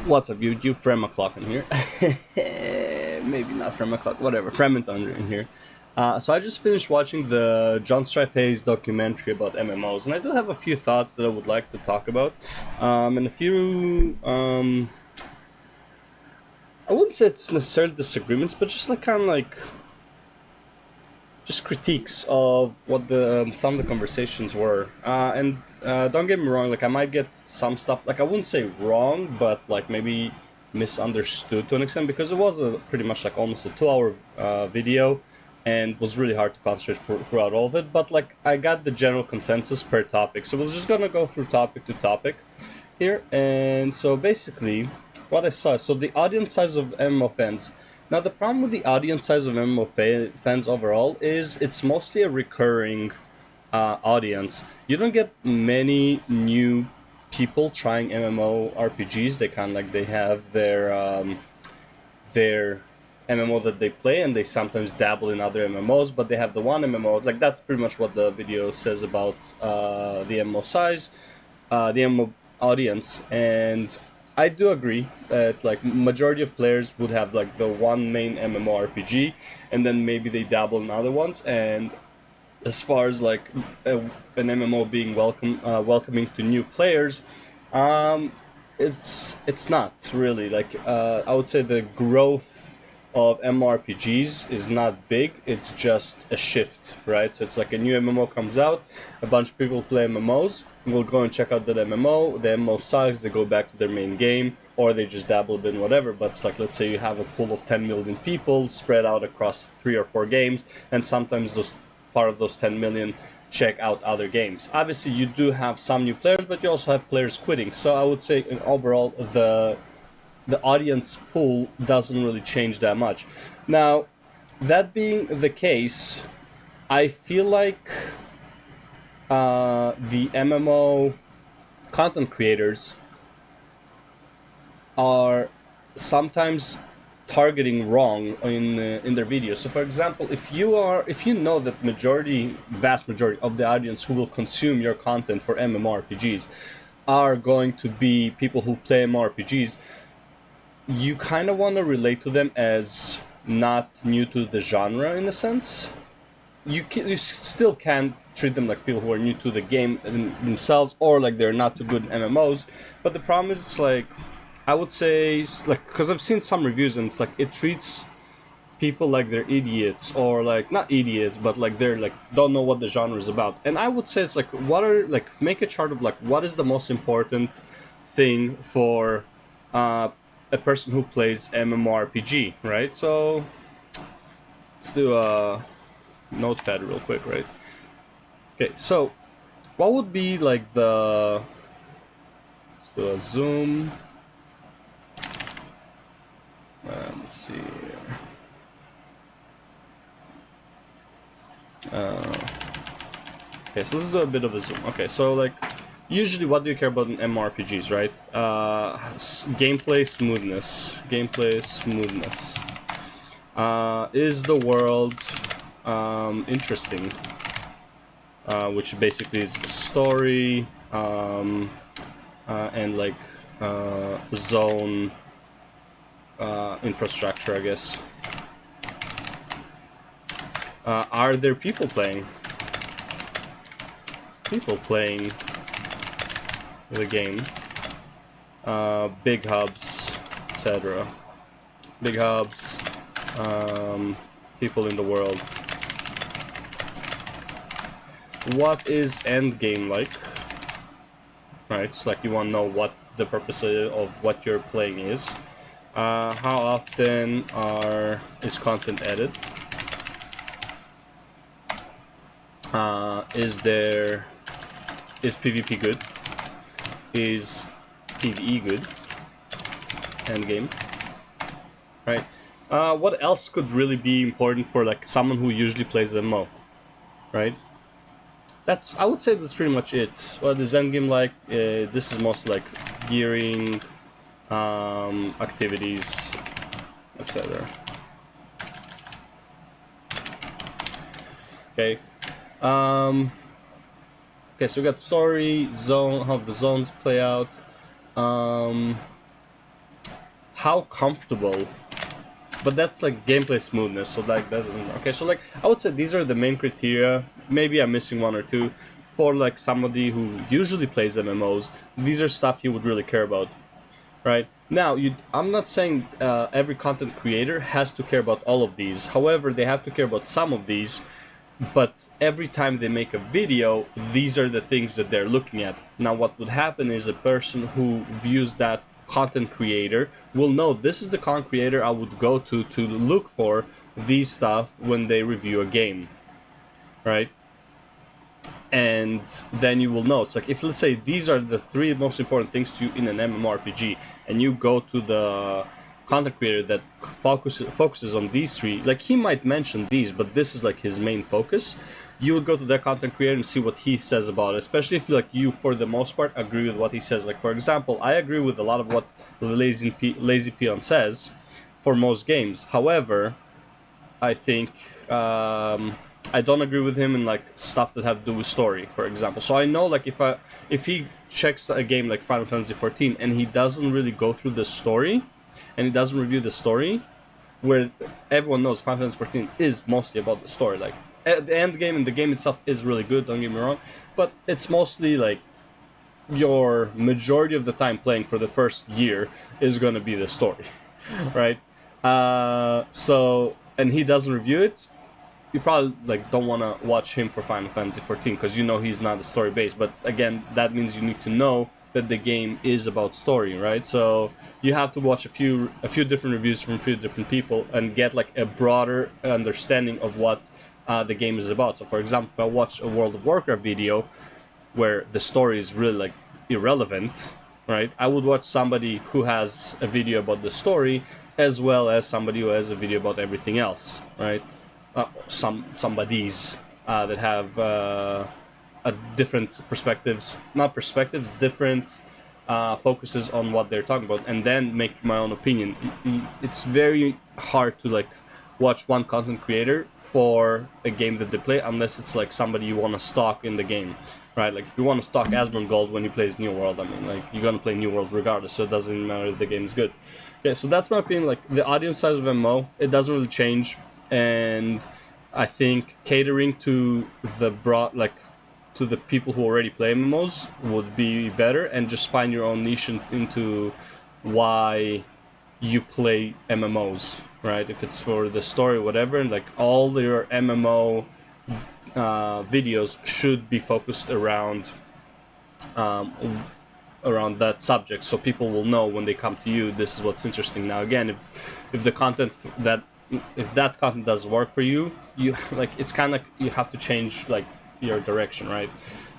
What's up, YouTube? Framinthor in here. Maybe not Framinthor, whatever. Framinthor in here. So I just finished watching the John Hayes documentary about MMOs, and I do have a few thoughts that I would like to talk about, and a few. I wouldn't say it's necessarily disagreements, but just like kind of like just critiques of what the some of the conversations were. And don't get me wrong, like I might get some stuff, like I wouldn't say wrong, but like maybe misunderstood to an extent, because it was pretty much like almost a 2 hour video, and was really hard to concentrate throughout all of it. But like I got the general consensus per topic, so we're just gonna go through topic to topic here. And so basically, what I saw, so the audience size of MMO fans. Now, the problem with the audience size of MMO fans overall is it's mostly a recurring audience. You don't get many new people trying MMO RPGs. They kind of like they have their MMO that they play, and they sometimes dabble in other MMOs, but they have the one MMO. Like that's pretty much what the video says about the MMO size, the MMO audience. And I do agree that like majority of players would have like the one main MMORPG, and then maybe they dabble in other ones. And as far as like an MMO being welcoming to new players, um, it's not really like I would say the growth of MMORPGs is not big. It's just a shift, right? So it's like a new MMO comes out, a bunch of people play MMOs, will go and check out that MMO. The MMO sucks, they go back to their main game, or they just dabble a bit in whatever. But it's like, let's say you have a pool of 10 million people spread out across 3 or 4 games, and sometimes those part of those 10 million check out other games. Obviously, you do have some new players, but you also have players quitting. So I would say overall the audience pool doesn't really change that much. Now, that being the case, I feel like the MMO content creators are sometimes targeting wrong in their videos. So, for example, if you know that vast majority of the audience who will consume your content for MMORPGs are going to be people who play MMORPGs, you kind of want to relate to them as not new to the genre in a sense. You still can treat them like people who are new to the game themselves, or like they're not too good in MMOs. But the problem is, it's like I would say, like, because I've seen some reviews and it's like it treats people like they're idiots, or like not idiots, but like they're like don't know what the genre is about. And I would say it's like make a chart of like what is the most important thing for a person who plays MMORPG, right? So let's do a notepad real quick, right? Okay, so what would be like let's do a zoom. Let's see here. Okay, so let's do a bit of a zoom. Okay, so like usually what do you care about in MMORPGs, right? Gameplay smoothness. Is the world interesting? Which basically is story and like zone infrastructure, I guess. Are there people playing? The game. Big hubs, etc. Big hubs, people in the world. What is Endgame like? Right, it's like you want to know what the purpose of what you're playing is. How often is content added? Is PvP good? Is PvE good? Endgame. Right. What else could really be important for like someone who usually plays MMO? Right. I would say that's pretty much it. What is Endgame like? This is mostly like gearing, activities, etc. Okay. Okay, so we got story, zone, how the zones play out. how comfortable. But that's like gameplay smoothness, so like that doesn't. Okay, so like I would say these are the main criteria. Maybe I'm missing one or two. For like somebody who usually plays MMOs, these are stuff you would really care about, right? Now, I'm not saying every content creator has to care about all of these. However, they have to care about some of these. But every time they make a video, these are the things that they're looking at. Now, what would happen is a person who views that content creator will know this is the content creator I would go to look for these stuff when they review a game, right? And then you will know. It's like if, let's say, these are the 3 most important things to you in an MMORPG, and you go to the content creator that focuses on these 3, like he might mention these, but this is like his main focus. You would go to that content creator and see what he says about it, especially if like you, for the most part, agree with what he says. Like, for example, I agree with a lot of what Lazy Peon says for most games. However, I think I don't agree with him in like stuff that have to do with story, for example. So I know like if he checks a game like Final Fantasy 14 and he doesn't really go through the story and he doesn't review the story, where everyone knows Final Fantasy 14 is mostly about the story. Like the end game and the game itself is really good, don't get me wrong, but it's mostly like your majority of the time playing for the first year is going to be the story, right? So, and he doesn't review it, you probably like don't want to watch him for Final Fantasy 14 because you know he's not a story based. But again, that means you need to know that the game is about story, right? So you have to watch a few different reviews from a few different people and get like a broader understanding of what the game is about. So for example, if I watch a World of Warcraft video where the story is really like irrelevant, right? I would watch somebody who has a video about the story as well as somebody who has a video about everything else, right? Somebodies that have different perspectives, different focuses on what they're talking about, and then make my own opinion. It's very hard to like watch one content creator for a game that they play unless it's like somebody you want to stalk in the game, right? Like if you want to stalk Asmongold when he plays New World, I mean, like you're gonna play New World regardless, so it doesn't even matter if the game is good. Yeah, so that's my opinion. Like the audience size of MMO, it doesn't really change. And I think catering to the to the people who already play MMOs would be better, and just find your own niche into why you play MMOs, right? If it's for the story or whatever, and like all your MMO videos should be focused around that subject, so people will know when they come to you, this is what's interesting. Now again, if the content if that content doesn't work for you, you like it's kind of like you have to change like your direction, right?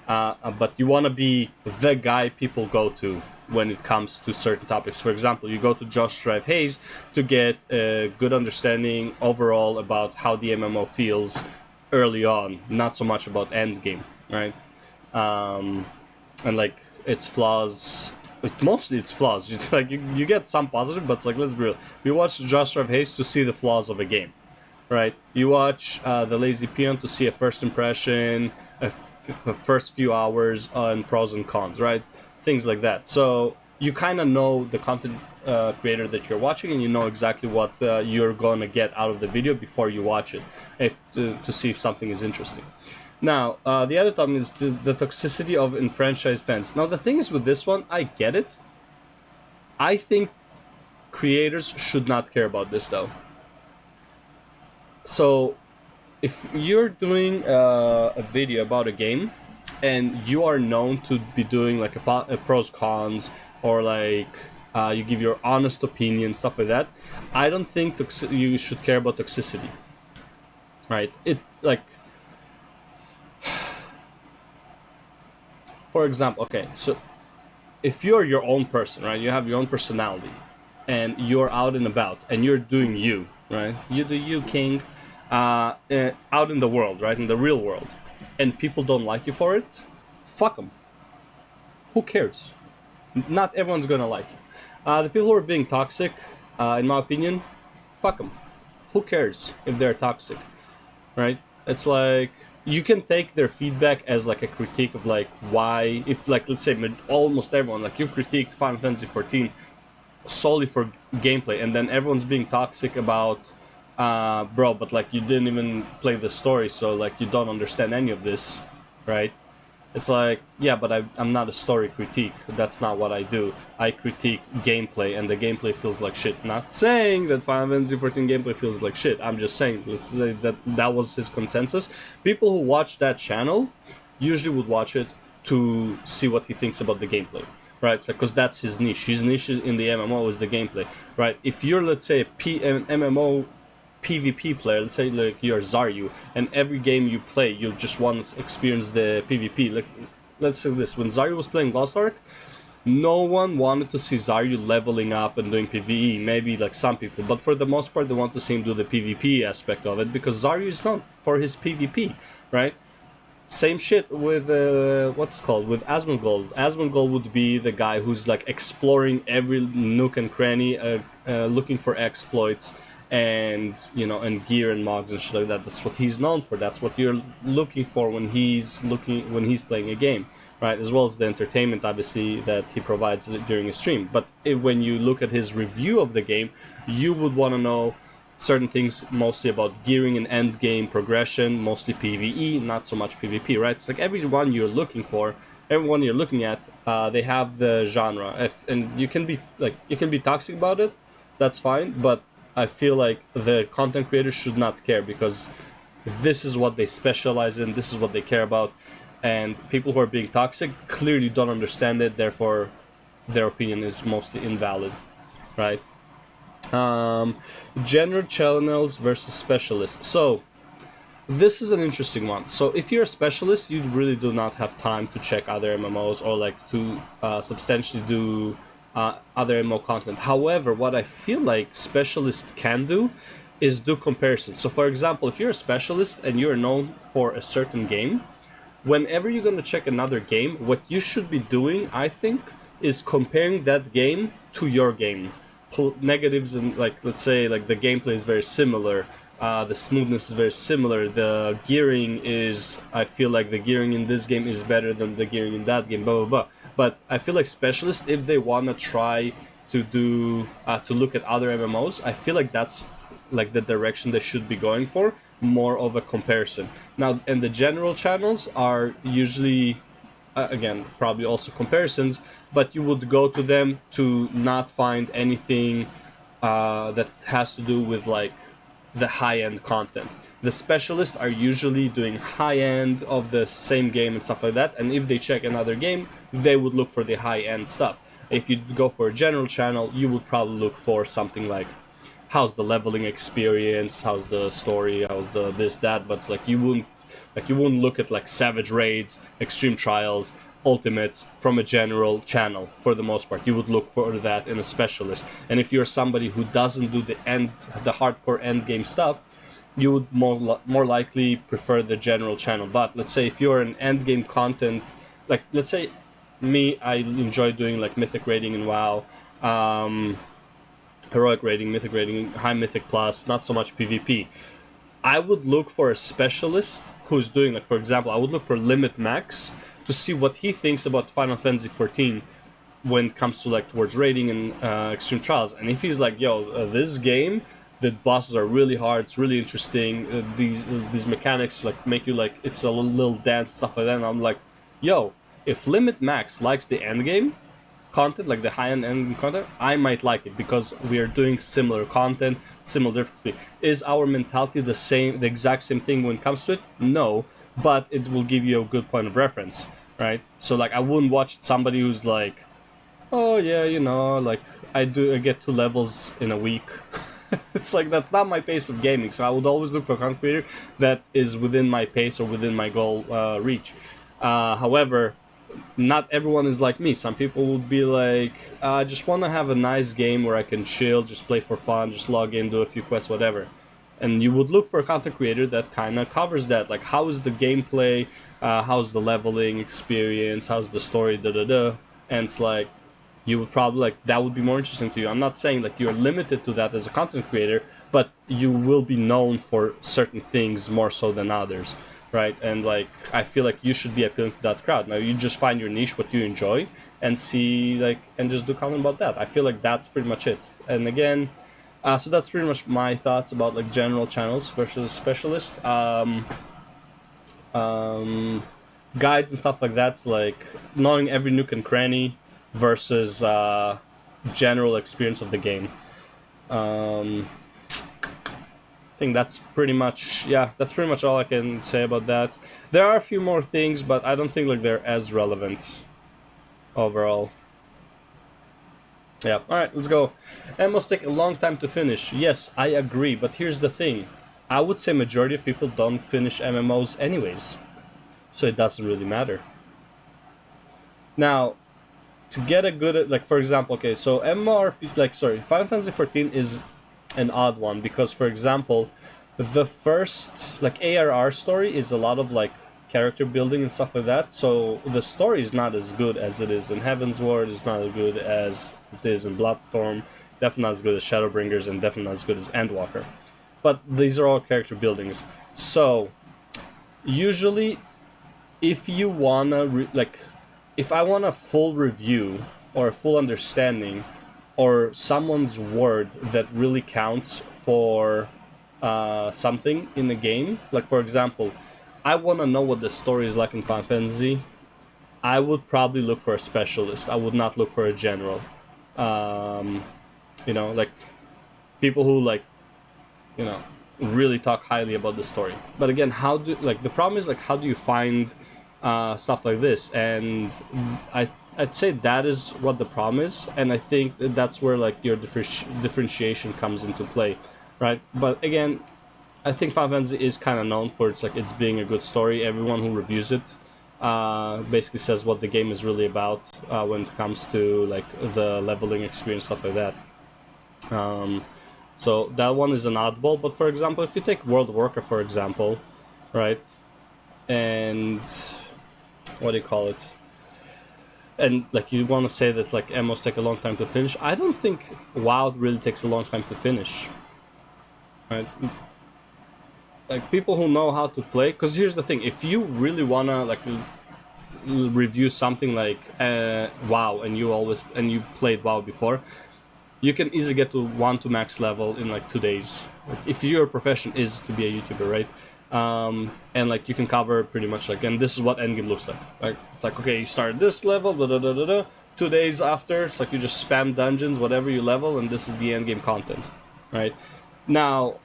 But you want to be the guy people go to when it comes to certain topics. For example, you go to Josh Drive Hayes to get a good understanding overall about how the MMO feels early on, not so much about Endgame, right? And like its flaws. Mostly it's flaws. You get some positive, but it's like, let's be real. You watch Josh Drive Hayes to see the flaws of a game, right? You watch the Lazy Peon to see a first impression, a first few hours on pros and cons, right? Things like that. So you kind of know the content creator that you're watching, and you know exactly what you're gonna get out of the video before you watch it, to see if something is interesting. Now, the other topic is the toxicity of enfranchised fans. Now, the thing is with this one, I get it. I think creators should not care about this, though. So, if you're doing a video about a game, and you are known to be doing like a pros cons, or like you give your honest opinion, stuff like that, I don't think you should care about toxicity, right? For example, okay, so if you're your own person, right, you have your own personality, and you're out and about, and you're doing you, right, you do you, king, out in the world, right, in the real world, and people don't like you for it, fuck them. Who cares? Not everyone's gonna like you. The people who are being toxic, in my opinion, fuck them. Who cares if they're toxic, right? It's like, you can take their feedback as like a critique of like why, if like let's say almost everyone, like you critiqued Final Fantasy 14 solely for gameplay, and then everyone's being toxic about, bro, but like you didn't even play the story, so like you don't understand any of this, right? It's like, yeah, but I'm not a story critique. That's not what I do. I critique gameplay, and the gameplay feels like shit. Not saying that Final Fantasy 14 gameplay feels like shit. I'm just saying, let's say that that was his consensus. People who watch that channel usually would watch it to see what he thinks about the gameplay, right? So, because that's his niche. His niche in the MMO is the gameplay, right? If you're, let's say, an MMO PvP player, let's say like you're Zaryu, and every game you play, you just want to experience the PvP. Like, let's say this: when Zaryu was playing Lost Ark, no one wanted to see Zaryu leveling up and doing PvE. Maybe like some people, but for the most part, they want to see him do the PvP aspect of it because Zaryu is known for his PvP, right? Same shit with what's it called with Asmongold. Asmongold would be the guy who's like exploring every nook and cranny, looking for exploits and and gear and mods and shit like that. That's what he's known for. That's what you're looking for when he's playing a game, right? As well as the entertainment, obviously, that he provides during a stream. But when you look at his review of the game, you would want to know certain things, mostly about gearing and end game progression, mostly PvE, not so much PvP, right? It's like everyone you're looking at, they have the genre, and you can be toxic about it. That's fine, but I feel like the content creators should not care because this is what they specialize in, this is what they care about, and people who are being toxic clearly don't understand it, therefore their opinion is mostly invalid, right? General channels versus specialists. So this is an interesting one. So if you're a specialist, you really do not have time to check other MMOs or like to substantially do other MMO content. However, what I feel like specialists can do is do comparisons. So for example, if you're a specialist and you're known for a certain game, whenever you're going to check another game, what you should be doing, I think, is comparing that game to your game. Negatives and like, let's say, like the gameplay is very similar, the smoothness is very similar, the gearing is, I feel like the gearing in this game is better than the gearing in that game, blah blah blah. But I feel like specialists, if they want to try to do to look at other MMOs, I feel like that's like the direction they should be going for, more of a comparison. Now, and the general channels are usually again, probably also comparisons, but you would go to them to not find anything that has to do with like the high-end content. The specialists are usually doing high-end of the same game and stuff like that, and if they check another game, they would look for the high-end stuff. If you go for a general channel, you would probably look for something like how's the leveling experience, how's the story, how's the this, that, but it's like you wouldn't look at like Savage Raids, Extreme Trials, Ultimates from a general channel for the most part. You would look for that in a specialist. And if you're somebody who doesn't do the hardcore end game stuff, you would more likely prefer the general channel. But let's say if you're an end game content, like let's say me, I enjoy doing like mythic raiding in WoW, heroic raiding, mythic raiding, high mythic plus, not so much PvP. I would look for a specialist who's doing, like, for example, I would look for Limit Max to see what he thinks about Final Fantasy 14 when it comes to, like, towards raiding and Extreme Trials. And if he's like, yo, this game, the bosses are really hard, it's really interesting, these mechanics, like, make you, like, it's a little dance, stuff like that, and I'm like, yo, if Limit Max likes the endgame content, like the high-end end content, I might like it because we are doing similar content, similar difficulty. Is our mentality the exact same thing when it comes to it? No, but it will give you a good point of reference, right? So like I wouldn't watch somebody who's like, oh yeah, like I get 2 levels in a week. It's like that's not my pace of gaming. So I would always look for a content creator that is within my pace or within my goal reach. However, not everyone is like me. Some people would be like, I just want to have a nice game where I can chill, just play for fun, just log in, do a few quests, whatever. And you would look for a content creator that kind of covers that. Like, how is the gameplay? How's the leveling experience? How's the story? And it's like, you would probably, like, that would be more interesting to you. I'm not saying like you're limited to that as a content creator, but you will be known for certain things more so than others. right? And like I feel like you should be appealing to that crowd. Now you just find your niche, what you enjoy, and see like and just do content about that. I feel like that's pretty much it. And again, so that's pretty much my thoughts about like general channels versus specialist. Guides and stuff like that's like knowing every nook and cranny versus general experience of the game. I think that's pretty much all I can say about that. There are a few more things, but I don't think like they're as relevant overall. Yeah, alright, let's go. MMOs take a long time to finish. Yes, I agree, but here's the thing. I would say majority of people don't finish MMOs anyways. So it doesn't really matter. Now, to get a good, like for example, okay, so MMORPG, like sorry, Final Fantasy 14 is an odd one because, for example, the first like ARR story is a lot of like character building and stuff like that. So the story is not as good as it is in Heaven's Ward. It's not as good as it is in Bloodstorm. Definitely not as good as Shadowbringers, and definitely not as good as Endwalker. But these are all character buildings. So usually, if you wanna if I want a full review or a full understanding or someone's word that really counts for something in the game, like for example, I want to know what the story is like in Final Fantasy, I would probably look for a specialist. I would not look for a general. You know, like people who like, you know, really talk highly about the story. But again, how do like the problem is like how do you find stuff like this? And I'd say that is what the problem is, and I think that's where like your differentiation comes into play, right? But again, I think Final Fantasy is kind of known for it's being a good story. Everyone who reviews it basically says what the game is really about when it comes to like the leveling experience, stuff like that. So that one is an oddball. But for example, if you take World of Warcraft, for example, right, and what do you call it? And like you want to say that like MMOs take a long time to finish. I don't think WoW really takes a long time to finish, right? Like people who know how to play, because here's the thing: if you really wanna like review something like WoW and you played WoW before, you can easily get to 1 to max level in like 2 days. Like, if your profession is to be a YouTuber, right? And like you can cover pretty much like, and this is what Endgame looks like. Like it's like okay, you start this level, 2 days after, it's like you just spam dungeons, whatever you level, and this is the Endgame content, right? Now,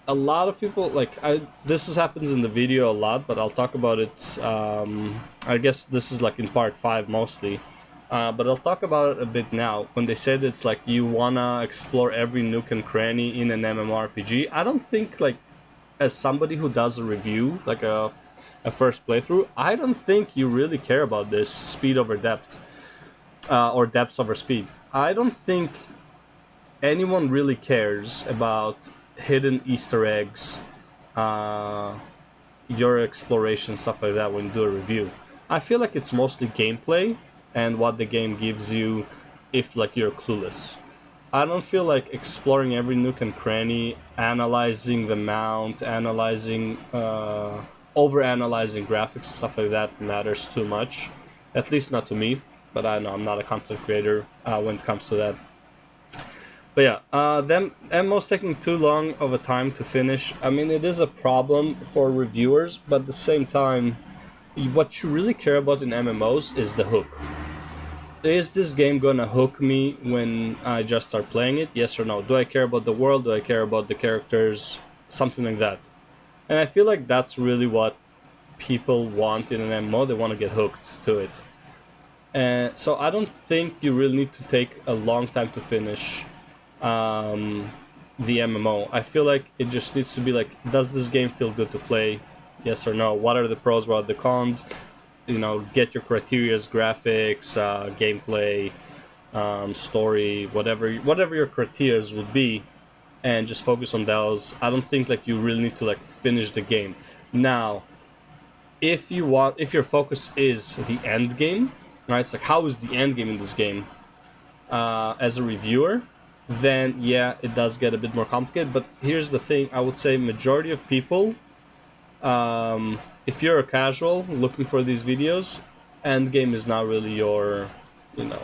a lot of people like happens in the video a lot, but I'll talk about it. I guess this is like in part 5 mostly. But I'll talk about it a bit now. When they said it's like you wanna explore every nook and cranny in an MMORPG, I don't think like, as somebody who does a review, like a first playthrough, I don't think you really care about this speed over depth, or depth over speed. I don't think anyone really cares about hidden Easter eggs, your exploration, stuff like that when you do a review. I feel like it's mostly gameplay and what the game gives you if like you're clueless. I don't feel like exploring every nook and cranny, analyzing the mount, over-analyzing graphics and stuff like that matters too much. At least not to me, but I know I'm not a content creator when it comes to that. But yeah, them MMOs taking too long of a time to finish. I mean, it is a problem for reviewers, but at the same time, what you really care about in MMOs is the hook. Is this game gonna hook me when I just start playing it? Yes or no? Do I care about the world? Do I care about the characters? Something like that. And I feel like that's really what people want in an MMO. They want to get hooked to it. And so I don't think you really need to take a long time to finish the MMO. I feel like it just needs to be like, does this game feel good to play? Yes or no? What are the pros? What are the cons? You know, get your criterias, graphics, gameplay, story, whatever your criterias would be, and just focus on those. I don't think like you really need to like finish the game. Now, if your focus is the end game, right? It's like, how is the end game in this game? As a reviewer, then yeah, it does get a bit more complicated. But here's the thing: I would say majority of people If you're a casual looking for these videos, Endgame is not really your, you know,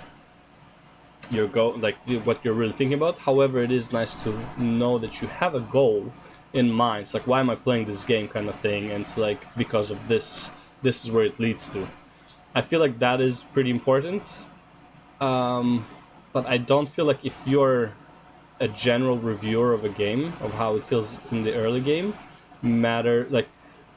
your goal, like what you're really thinking about. However, it is nice to know that you have a goal in mind. It's like, why am I playing this game, kind of thing, and it's like because of this. This is where it leads to. I feel like that is pretty important. But I don't feel like if you're a general reviewer of a game, of how it feels in the early game, like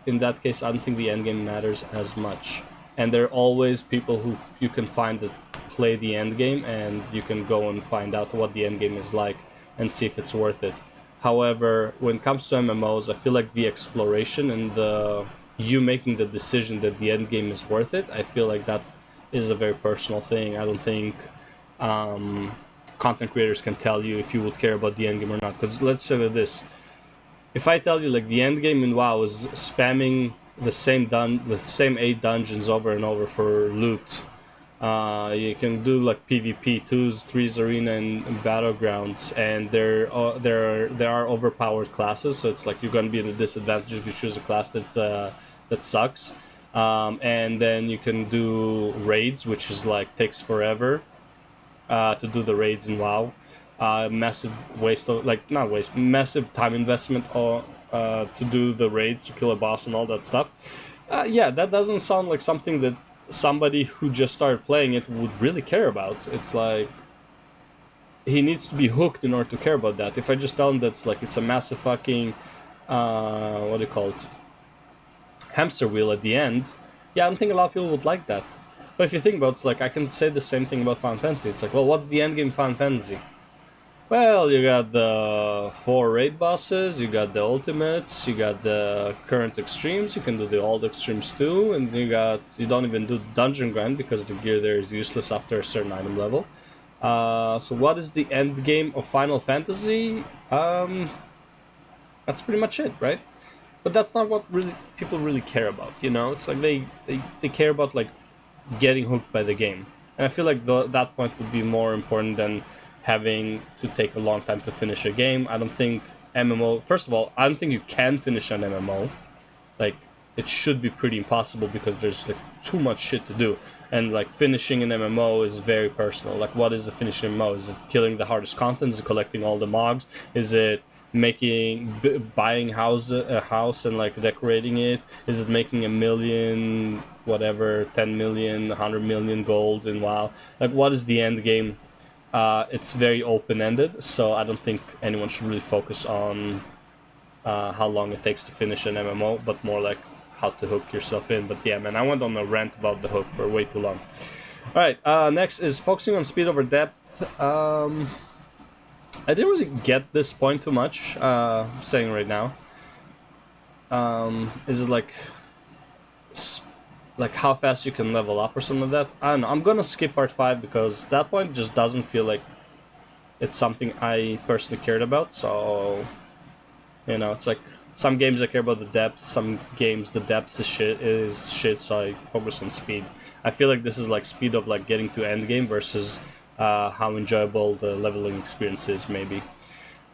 in that case, I don't think the end game matters as much. And there are always people who you can find that play the end game, and you can go and find out what the end game is like and see if it's worth it. However, when it comes to MMOs, I feel like the exploration and the you making the decision that the end game is worth it, I feel like that is a very personal thing. I don't think content creators can tell you if you would care about the end game or not. Because let's say this: if I tell you like the end game in WoW is spamming the same 8 dungeons over and over for loot, you can do like PvP 2s, 3s arena and battlegrounds, and there are overpowered classes, so it's like you're gonna be at a disadvantage if you choose a class that sucks. And then you can do raids, which is like takes forever to do the raids in WoW. Massive waste of massive time investment to do the raids, to kill a boss and all that stuff. Yeah, that doesn't sound like something that somebody who just started playing it would really care about. It's like he needs to be hooked in order to care about that. If I just tell him that's like it's a massive fucking what do you call it, hamster wheel at the end, yeah, I don't think a lot of people would like that. But if you think about it, it's like I can say the same thing about Final Fantasy. It's like, well, what's the end game Final Fantasy? Well, you got the 4 raid bosses, you got the ultimates, you got the current extremes, you can do the old extremes too, and you don't even do dungeon grind because the gear there is useless after a certain item level. So what is the end game of Final Fantasy? That's pretty much it, right? But that's not what really people really care about, you know? It's like they care about like getting hooked by the game. And I feel like that point would be more important than having to take a long time to finish a game. I don't think MMO... First of all, I don't think you can finish an MMO. Like, it should be pretty impossible because there's like too much shit to do. And like finishing an MMO is very personal. Like, what is a finishing MMO? Is it killing the hardest content? Is it collecting all the mogs? Is it buying a house and like decorating it? Is it making 1 million, whatever, 10 million, 100 million gold in WoW? Like, what is the end game? It's very open-ended, so I don't think anyone should really focus on how long it takes to finish an MMO, but more like how to hook yourself in. But yeah, man, I went on a rant about the hook for way too long. Alright, next is focusing on speed over depth. I didn't really get this point too much, I'm saying right now. Is it like how fast you can level up or something like that? I don't know. I'm gonna skip part 5 because that point just doesn't feel like it's something I personally cared about. So, you know, it's like some games I care about the depth, some games the depth is shit, so I focus on speed. I feel like this is like speed of like getting to end game versus how enjoyable the leveling experience is, maybe.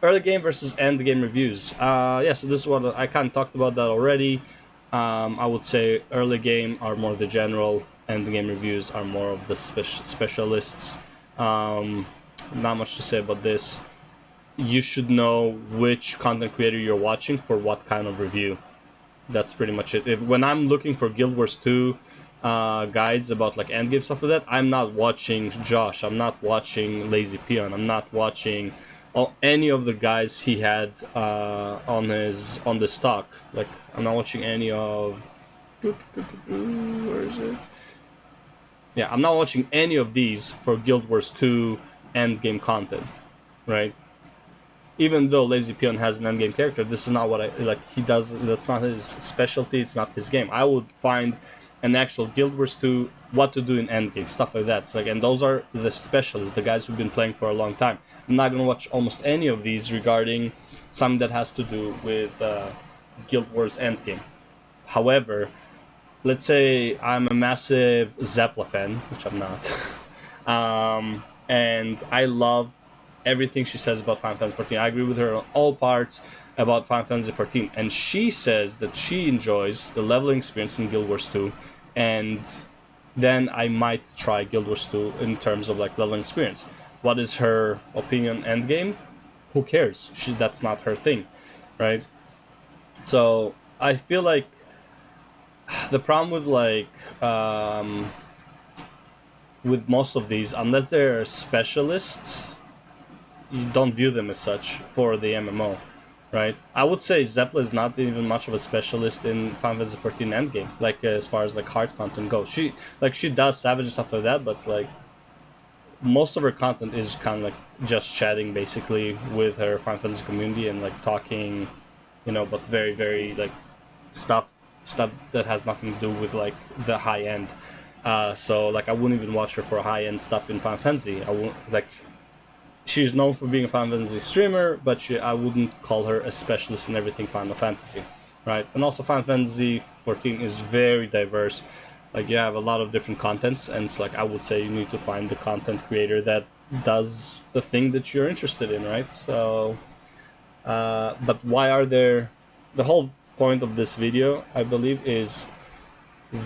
Early game versus end game reviews. Yeah, so this is what I kind of talked about that already. I would say early game are more the general, end game reviews are more of the specialists. Not much to say about this. You should know which content creator you're watching for what kind of review. That's pretty much it. When I'm looking for Guild Wars 2 guides about like endgame stuff like that, I'm not watching Josh, I'm not watching Lazy Peon, I'm not watching any of the guys he had on the stock. Like, I'm not watching any of... Where is it? Yeah, I'm not watching any of these for Guild Wars 2 endgame content, right? Even though Lazy Peon has an endgame character, this is not what he does. That's not his specialty, it's not his game. I would find an actual Guild Wars 2, what to do in endgame, stuff like that. It's like, and those are the specialists, the guys who've been playing for a long time. I'm not gonna watch almost any of these regarding something that has to do with Guild Wars endgame. However, let's say I'm a massive Zeppla fan, which I'm not, and I love everything she says about Final Fantasy 14. I agree with her on all parts about Final Fantasy 14. And she says that she enjoys the leveling experience in Guild Wars 2, and then I might try Guild Wars 2 in terms of like leveling experience. What is her opinion on Endgame? Who cares? That's not her thing, right? So I feel like the problem with like with most of these, unless they're specialists, you don't view them as such for the MMO, right? I would say Zeppla is not even much of a specialist in Final Fantasy 14 Endgame, like as far as like hard content goes. She does Savage and stuff like that, but it's like most of her content is kind of like just chatting basically with her Final Fantasy community and like talking, but very very like stuff that has nothing to do with like the high end. So like I wouldn't even watch her for high end stuff in Final Fantasy. I won't like. She's known for being a Final Fantasy streamer, but I wouldn't call her a specialist in everything Final Fantasy, right? And also Final Fantasy 14 is very diverse. Like you have a lot of different contents, and it's like I would say you need to find the content creator that does the thing that you're interested in, right? So, but why are there? The whole point of this video, I believe, is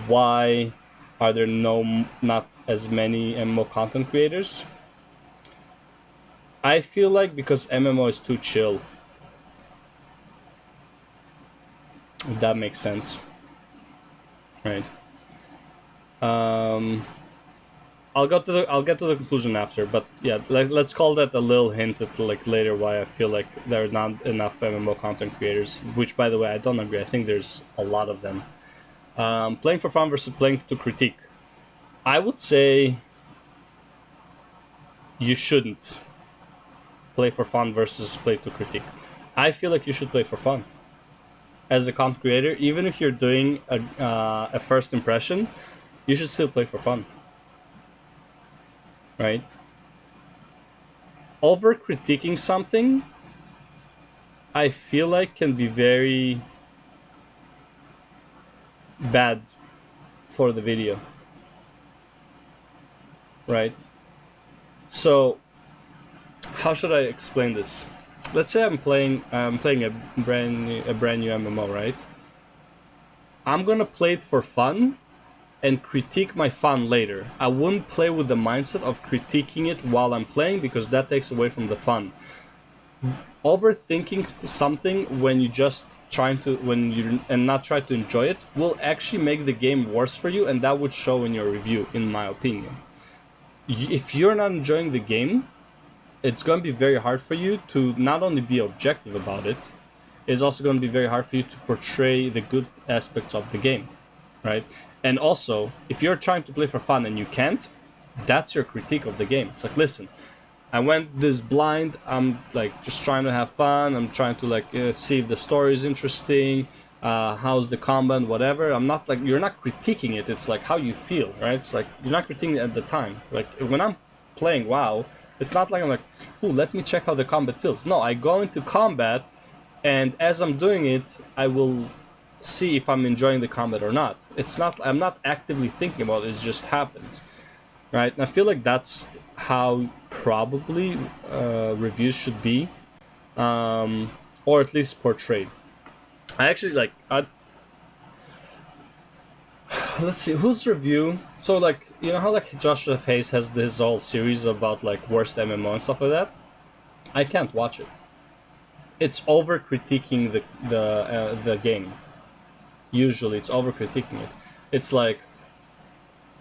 why are there not as many MMO content creators? I feel like because MMO is too chill. If that makes sense, right? I'll get to the conclusion after, but yeah, let's call that a little hint at like later why I feel like there are not enough MMO content creators. Which, by the way, I don't agree. I think there's a lot of them. Playing for fun versus playing to critique. I would say you shouldn't play for fun versus play to critique. I feel like you should play for fun. As a content creator, even if you're doing a first impression, you should still play for fun. Right? Over critiquing something, I feel like can be very bad for the video. Right? So how should I explain this? Let's say I'm playing a brand new MMO, right? I'm gonna play it for fun and critique my fun later. I wouldn't play with the mindset of critiquing it while I'm playing because that takes away from the fun. Overthinking something when you just not try to enjoy it will actually make the game worse for you, and that would show in your review, in my opinion. If you're not enjoying the game, it's going to be very hard for you to not only be objective about it, it's also going to be very hard for you to portray the good aspects of the game, right? And also, if you're trying to play for fun and you can't, that's your critique of the game. It's like, listen, I went this blind, I'm like just trying to have fun, I'm trying to like see if the story is interesting, how's the combat, whatever. I'm not like, you're not critiquing it, it's like how you feel, right? It's like, you're not critiquing it at the time. Like, when I'm playing WoW, it's not like I'm like, ooh, let me check how the combat feels. No, I go into combat, and as I'm doing it, I will see if I'm enjoying the combat or not. It's not, I'm not actively thinking about it, it just happens, right? And I feel like that's how probably reviews should be, or at least portrayed. I actually like, let's see, whose review? So like, you know how like Joshua Hayes has this whole series about like worst MMO and stuff like that? I can't watch it. It's over critiquing the game. Usually it's over critiquing it. It's like,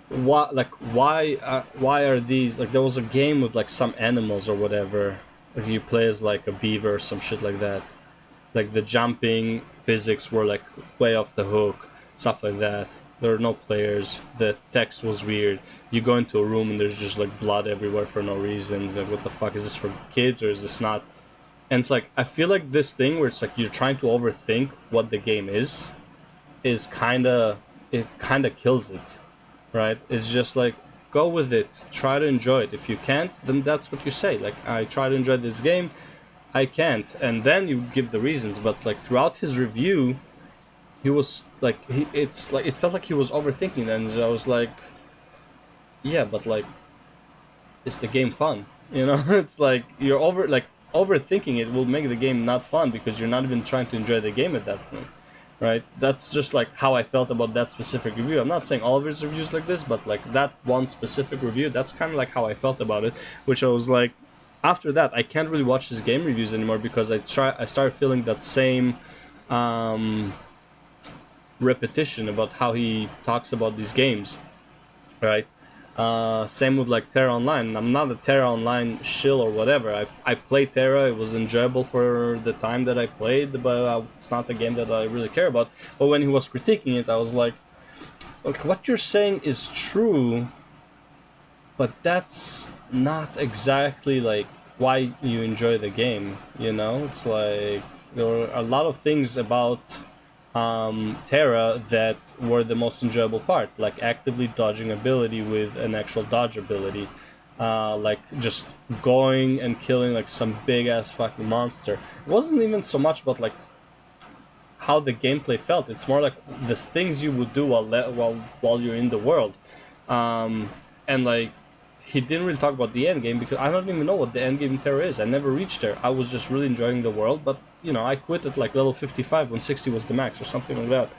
why are these, like, there was a game with like some animals or whatever, like you play as like a beaver or some shit like that, like the jumping physics were like way off the hook, stuff like that. There were no players, the text was weird, you go into a room and there's just like blood everywhere for no reason. Like, what the fuck, is this for kids or is this not? And it's like, I feel like this thing where it's like you're trying to overthink what the game is kind of kills it, right? It's just like, go with it, try to enjoy it. If you can't, then that's what you say, like, I try to enjoy this game, I can't, and then you give the reasons. But it's like throughout his review, he was like, it's like, it felt like he was overthinking, and I was like, yeah, but like, is the game fun? You know, it's like you're overthinking it will make the game not fun because you're not even trying to enjoy the game at that point, right? That's just like how I felt about that specific review. I'm not saying all of his reviews like this, but like that one specific review, that's kind of like how I felt about it, which I was like, after that, I can't really watch his game reviews anymore because I started feeling that same repetition about how he talks about these games, right? Same with like Terra Online. I'm not a Terra Online shill or whatever. I played Terra. It was enjoyable for the time that I played, but it's not a game that I really care about. But when he was critiquing it, I was like, look, what you're saying is true, but that's not exactly like why you enjoy the game. You know, it's like there were a lot of things about Terra that were the most enjoyable part, like actively dodging ability with an actual dodge ability, like just going and killing like some big ass fucking monster. It wasn't even so much about like how the gameplay felt. It's more like the things you would do while you're in the world, and like he didn't really talk about the end game because I don't even know what the end game in Terra is. I never reached there. I was just really enjoying the world, but you know, I quit at like level 55 when 60 was the max or something like that.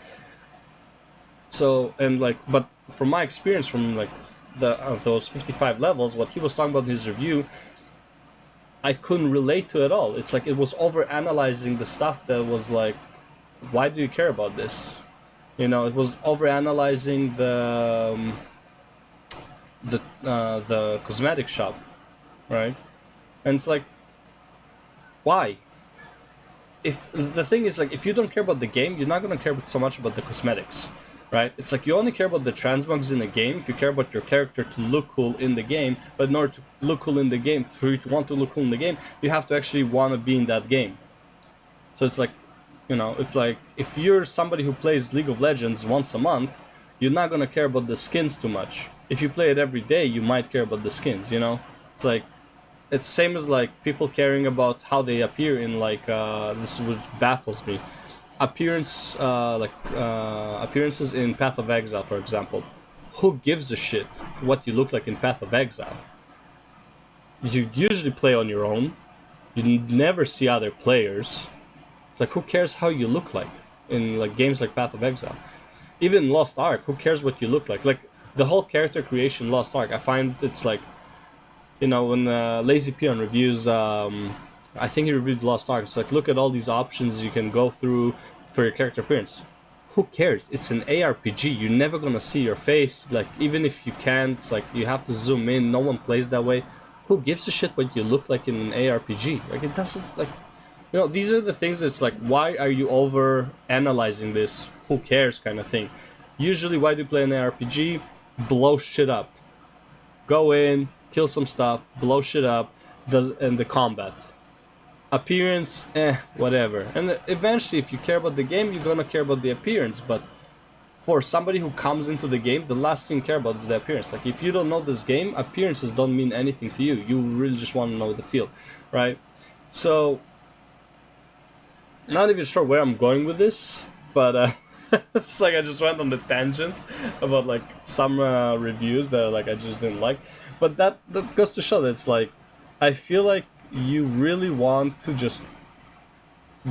So, and like, but from my experience from like those 55 levels, what he was talking about in his review, I couldn't relate to at all. It's like it was over analyzing the stuff that was like, why do you care about this? You know, it was over analyzing the cosmetic shop, right? And it's like, why? If the thing is like, if you don't care about the game, you're not gonna care so much about the cosmetics, right? It's like you only care about the transmogs in the game if you care about your character to look cool in the game. But in order to look cool in the game, for you to want to look cool in the game, you have to actually want to be in that game. So it's like, you know, if you're somebody who plays League of Legends once a month, you're not gonna care about the skins too much. If you play it every day, you might care about the skins. You know, it's like it's same as like people caring about how they appear in like this which baffles me. Appearances in Path of Exile, for example. Who gives a shit what you look like in Path of Exile? You usually play on your own. You never see other players. It's like, who cares how you look like in like games like Path of Exile? Even Lost Ark, who cares what you look like? Like the whole character creation Lost Ark, I find it's like, you know, when Lazy Peon reviews, I think he reviewed Lost Ark. It's like, look at all these options you can go through for your character appearance. Who cares? It's an ARPG. You're never gonna see your face. Like, even if you can't, it's like you have to zoom in. No one plays that way. Who gives a shit what you look like in an ARPG? Like, it doesn't, like, you know, these are the things that's like, why are you over analyzing this? Who cares kind of thing. Usually, why do you play an ARPG? Blow shit up. Go in, kill some stuff, blow shit up, and the combat. Appearance, whatever. And eventually, if you care about the game, you're gonna care about the appearance. But for somebody who comes into the game, the last thing you care about is the appearance. Like, if you don't know this game, appearances don't mean anything to you. You really just want to know the feel, right? So, not even sure where I'm going with this, but it's like I just went on the tangent about like some reviews that like I just didn't like. But that goes to show that it's like, I feel like you really want to just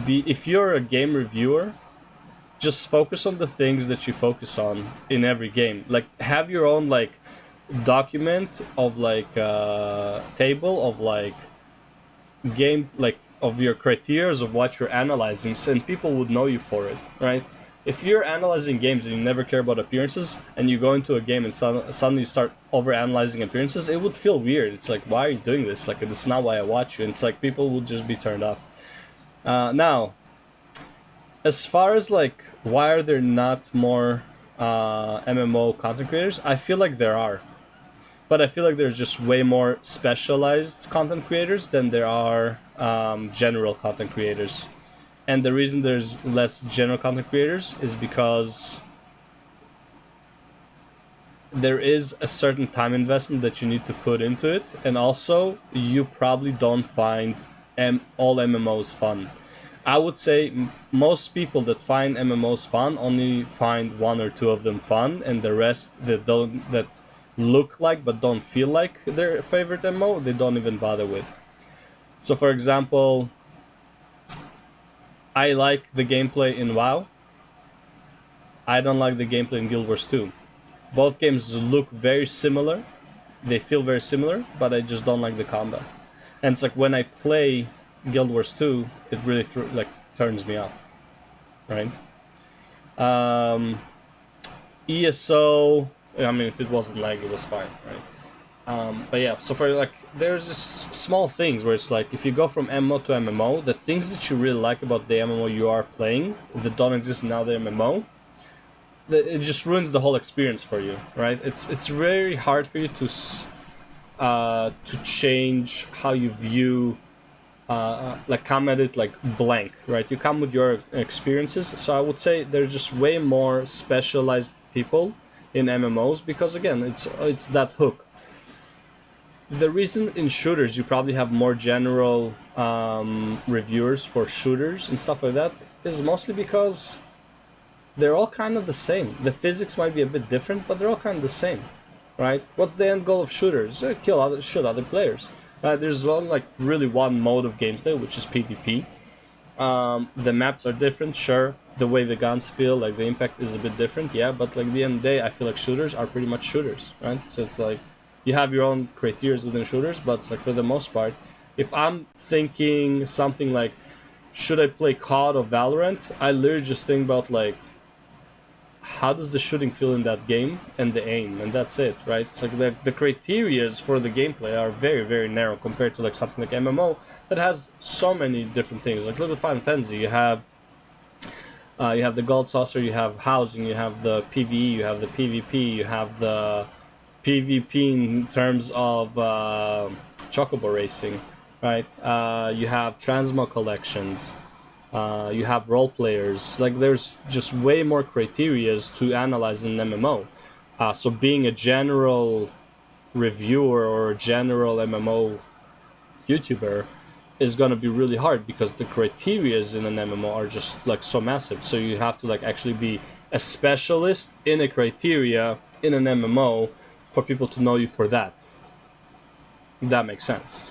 be, if you're a game reviewer, just focus on the things that you focus on in every game. Like, have your own like document of like table of like game, like of your criteria of what you're analyzing, and people would know you for it, right? If you're analyzing games and you never care about appearances, and you go into a game and suddenly you start over-analyzing appearances, it would feel weird. It's like, why are you doing this? Like, it's not why I watch you. And it's like, people would just be turned off. Now, as far as like, why are there not more MMO content creators? I feel like there are. But I feel like there's just way more specialized content creators than there are general content creators. And the reason there's less general content creators is because there is a certain time investment that you need to put into it, and also you probably don't find all MMOs fun. I would say most people that find MMOs fun only find one or two of them fun, and the rest that look like but don't feel like their favorite MMO, they don't even bother with. So for example, I like the gameplay in WoW. I don't like the gameplay in Guild Wars 2. Both games look very similar. They feel very similar, but I just don't like the combat. And it's like when I play Guild Wars 2, it really turns me off, right? ESO, I mean, if it wasn't lag, it was fine, right? But yeah, so for like, there's just small things where it's like, if you go from MMO to MMO, the things that you really like about the MMO you are playing that don't exist in other MMO, it just ruins the whole experience for you, right? It's very hard for you to change how you view, like come at it like blank, right? You come with your experiences. So I would say there's just way more specialized people in MMOs because again, it's that hook. The reason in shooters you probably have more general reviewers for shooters and stuff like that is mostly because they're all kind of the same. The physics might be a bit different, but they're all kind of the same, right? What's the end goal of shooters? Shoot other players. There's only like really one mode of gameplay, which is PvP. The maps are different, sure. The way the guns feel, like the impact is a bit different, yeah. But like at the end of the day, I feel like shooters are pretty much shooters, right? So it's like you have your own criteria within shooters, but it's like for the most part, if I'm thinking something like, should I play COD or Valorant? I literally just think about like, how does the shooting feel in that game and the aim, and that's it, right? It's like the criterias for the gameplay are very, very narrow compared to like something like MMO that has so many different things. Like look at Final Fantasy, you have the gold saucer, you have housing, you have the PvE, you have the PvP, you have the PvP in terms of chocobo racing, right? You have transmog collections. You have role players. Like there's just way more criterias to analyze in an MMO. So being a general reviewer or a general MMO YouTuber is gonna be really hard because the criterias in an MMO are just like so massive. So you have to like actually be a specialist in a criteria in an MMO for people to know you for that. That makes sense.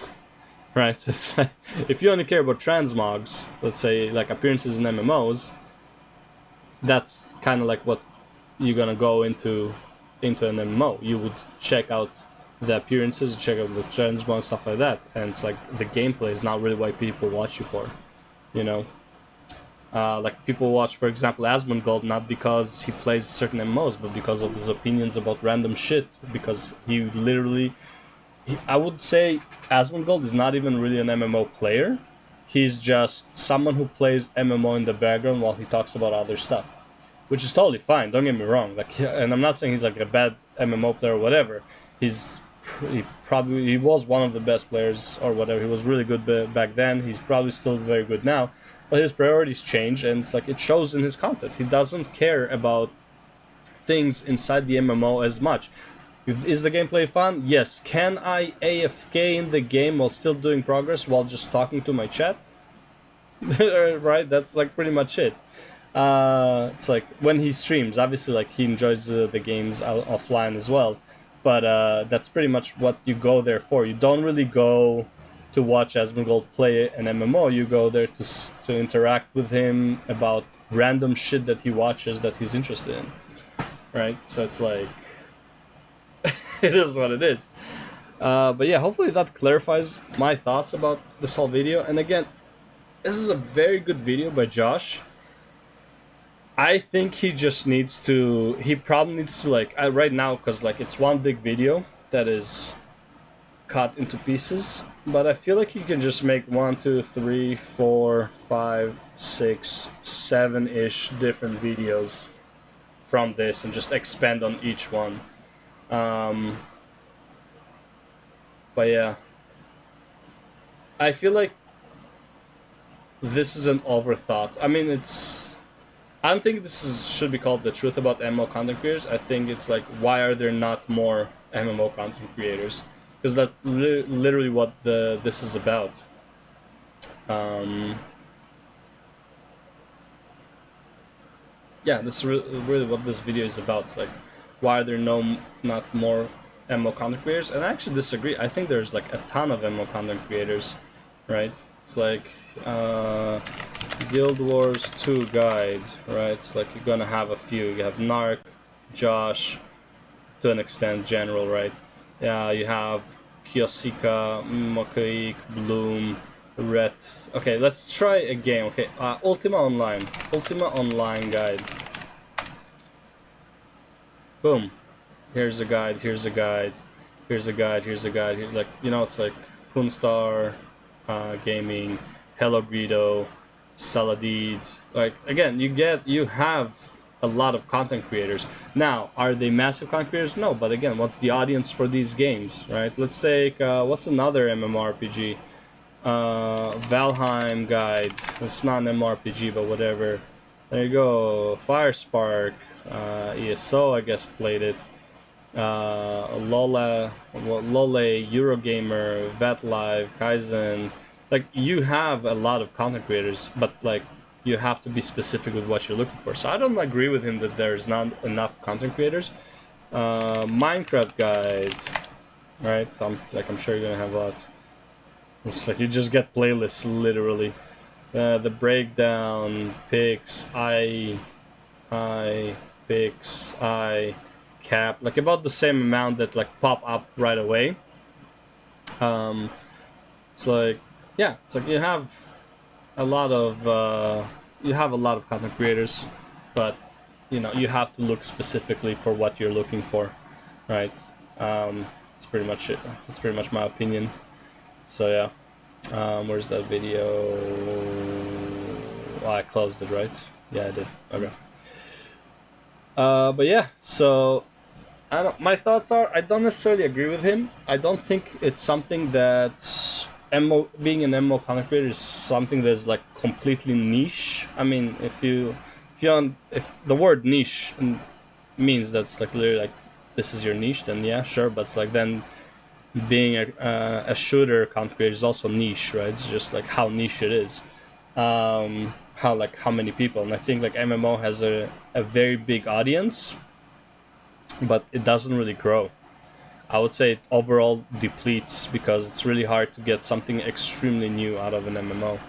Right, so it's like, if you only care about transmogs, let's say like appearances in MMOs, that's kind of like what you're gonna go into an MMO. You would check out the appearances, check out the transmogs, stuff like that, and it's like the gameplay is not really what people watch you for, you know. Like people watch, for example, Asmongold not because he plays certain MMOs, but because of his opinions about random shit. Because he literally. I would say Asmongold is not even really an MMO player. He's just someone who plays MMO in the background while he talks about other stuff, which is totally fine. Don't get me wrong. Like, and I'm not saying he's like a bad MMO player or whatever. He was one of the best players or whatever. He was really good back then. He's probably still very good now, but his priorities change, and it's like it shows in his content. He doesn't care about things inside the MMO as much. Is the gameplay fun? Yes. Can I AFK in the game while still doing progress while just talking to my chat? Right? That's like pretty much it. It's like when he streams, obviously like he enjoys the games offline as well. But that's pretty much what you go there for. You don't really go to watch Asmongold play an MMO. You go there to interact with him about random shit that he watches that he's interested in. Right? So it's like... it is what it is. But yeah, hopefully that clarifies my thoughts about this whole video. And again, this is a very good video by Josh. I think he just needs to... He probably needs to like... right now, because like it's one big video that is cut into pieces. But I feel like he can just make 1, 2, 3, 4, 5, 6, 7-ish different videos from this and just expand on each one. But yeah, I feel like this is an overthought. I mean, I don't think should be called the truth about MMO content creators. I think it's like, why are there not more MMO content creators? Because that's literally what this is about. Yeah, this is really what this video is about. It's like, why are there not more MMO content creators, and I actually disagree. I think there's like a ton of MMO content creators, right? It's like Guild Wars 2 guide, right? It's like you're gonna have a few. You have Narc, Josh, to an extent, General, right? Yeah, you have Kiyosika, Mokaik, Bloom, Ret. Okay, let's try a game. Okay, Ultima Online. Ultima Online guide. Boom. Here's a guide, here's a guide, here's a guide, here's a guide. Like, you know, it's like Punstar, Gaming, Hello Greedo, Saladid. Like, again, you have a lot of content creators. Now, are they massive content creators? No, but again, what's the audience for these games, right? Let's take, what's another MMORPG? Valheim guide. It's not an MMORPG, but whatever. There you go. Firespark. ESO, I guess, played it. Lole, Eurogamer, VetLive, Kaizen. Like, you have a lot of content creators, but like, you have to be specific with what you're looking for. So I don't agree with him that there's not enough content creators. Minecraft guide, right? I'm sure you're gonna have a lot. It's like you just get playlists literally. The breakdown, picks, picks, cap, like about the same amount that like pop up right away. It's like, yeah, it's like you have a lot of content creators, but you know, you have to look specifically for what you're looking for, right? It's pretty much it. It's pretty much my opinion. So yeah, where's that video? Oh, I closed it, right? Yeah, I did. Okay. But yeah, so my thoughts are, I don't necessarily agree with him. I don't think it's something that being an MMO content creator is something that's like completely niche. I mean, if the word niche means that's like literally like this is your niche, then yeah, sure. But it's like then being a shooter content creator is also niche, right? It's just like how niche it is. How many people, and I think like MMO has a very big audience, but it doesn't really grow. I would say it overall depletes because it's really hard to get something extremely new out of an MMO.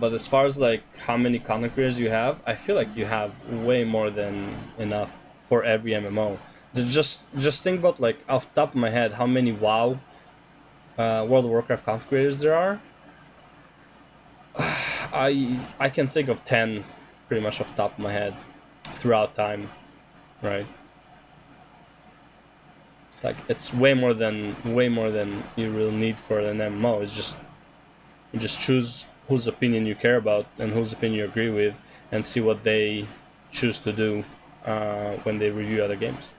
But as far as like how many content creators you have, I feel like you have way more than enough for every MMO. Just think about, like, off the top of my head, how many WoW, World of Warcraft content creators there are. I can think of 10 pretty much off the top of my head throughout time, right? Like, it's way more than you really need for an MMO. It's just you just choose whose opinion you care about and whose opinion you agree with, and see what they choose to do when they review other games.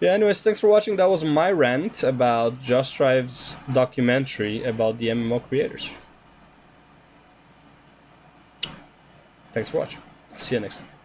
Yeah, anyways, thanks for watching. That was my rant about Just Drive's documentary about the MMO creators. Thanks for watching. See you next time.